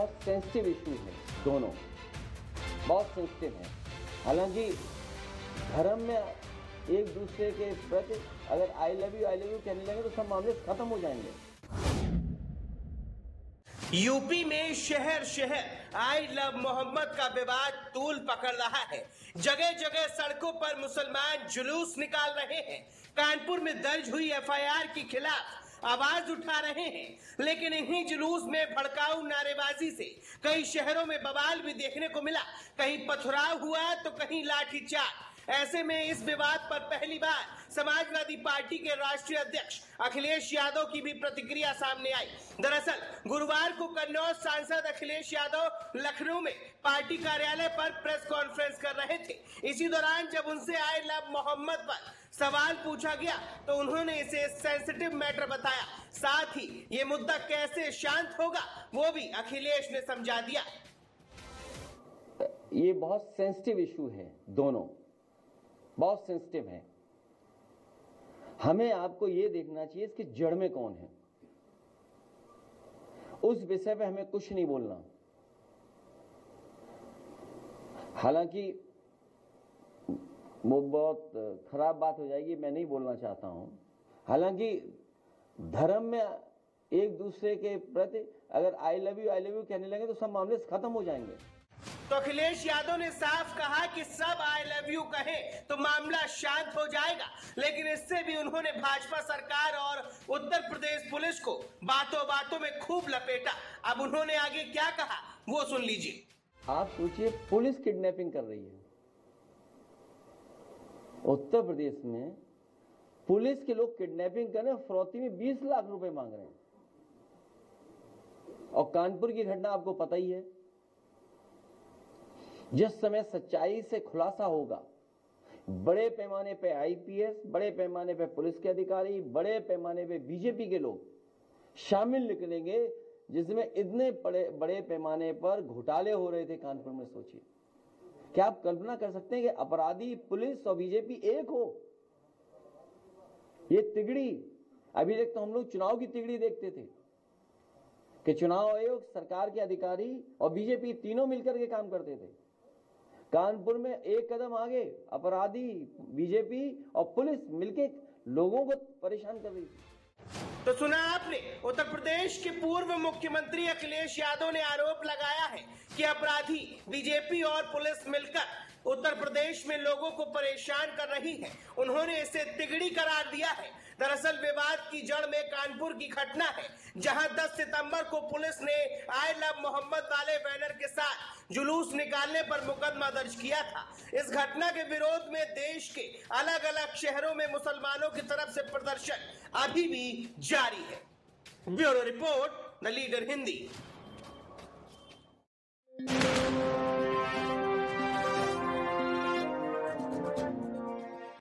बहुत sensitive issue है, दोनों बहुत सेंसिटिव है। हालांकि धर्म में एक दूसरे के प्रति अगर आई लव यू कहने लगे तो सब मामले खत्म हो जाएंगे। यूपी में शहर शहर आई लव मोहम्मद का विवाद तूल पकड़ रहा है। जगह जगह सड़कों पर मुसलमान जुलूस निकाल रहे हैं। कानपुर में दर्ज हुई एफआईआर के खिलाफ आवाज उठा रहे हैं, लेकिन इन्हीं जुलूस में भड़काऊ नारेबाजी से कई शहरों में बवाल भी देखने को मिला। कहीं पथराव हुआ तो कहीं लाठीचार्ज। ऐसे में इस विवाद पर पहली बार समाजवादी पार्टी के राष्ट्रीय अध्यक्ष अखिलेश यादव की भी प्रतिक्रिया सामने आई। दरअसल गुरुवार को कन्नौज सांसद अखिलेश यादव लखनऊ में पार्टी कार्यालय पर प्रेस कॉन्फ्रेंस कर रहे थे। इसी दौरान जब उनसे आई लव मोहम्मद पर सवाल पूछा गया तो उन्होंने इसे सेंसिटिव मैटर बताया। साथ ही ये मुद्दा कैसे शांत होगा वो भी अखिलेश ने समझा दिया। ये बहुत सेंसिटिव इशू है, दोनों बहुत सेंसिटिव है। हमें आपको ये देखना चाहिए इसकी जड़ में कौन है। उस विषय पे हमें कुछ नहीं बोलना। हालांकि वो बहुत खराब बात हो जाएगी, मैं नहीं बोलना चाहता हूं। हालांकि धर्म में एक दूसरे के प्रति अगर आई लव यू कहने लगे तो सब मामले खत्म हो जाएंगे। तो अखिलेश यादव ने साफ कहा कि सब आई लव यू कहें तो मामला शांत हो जाएगा, लेकिन इससे भी उन्होंने भाजपा सरकार और उत्तर प्रदेश पुलिस को बातों बातों में खूब लपेटा। अब उन्होंने आगे क्या कहा वो सुन लीजिए। आप सोचिए, पुलिस किडनैपिंग कर रही है उत्तर प्रदेश में। पुलिस के लोग किडनैपिंग कर रहे हैं, फिरौती में 20 लाख रुपए मांग रहे हैं। और कानपुर की घटना आपको पता ही है। जिस समय सच्चाई से खुलासा होगा, बड़े पैमाने पे आईपीएस, बड़े पैमाने पे पुलिस के अधिकारी, बड़े पैमाने पे बीजेपी के लोग शामिल निकलेंगे, जिसमें इतने बड़े पैमाने पर घोटाले हो रहे थे कानपुर में। सोचिए, क्या आप कल्पना कर सकते हैं कि अपराधी पुलिस और बीजेपी एक हो? ये तिगड़ी, अभी तक तो हम लोग चुनाव की तिगड़ी देखते थे कि चुनाव आयोग, सरकार के अधिकारी और बीजेपी तीनों मिलकर के काम करते थे। कानपुर में एक कदम आगे अपराधी, बीजेपी और पुलिस मिलके लोगों को परेशान कर रही थी। तो सुना आपने, उत्तर प्रदेश के पूर्व मुख्यमंत्री अखिलेश यादव ने आरोप लगाया है कि अपराधी बीजेपी और पुलिस मिलकर उत्तर प्रदेश में लोगों को परेशान कर रही है। उन्होंने इसे तिगड़ी करार दिया है। दरअसल विवाद की जड़ में कानपुर की घटना है, जहां 10 सितंबर को पुलिस ने आई लव मोहम्मद वाले बैनर के साथ जुलूस निकालने पर मुकदमा दर्ज किया था। इस घटना के विरोध में देश के अलग अलग शहरों में मुसलमानों की तरफ से प्रदर्शन अभी भी जारी है। Bureau report, the leader Hindi.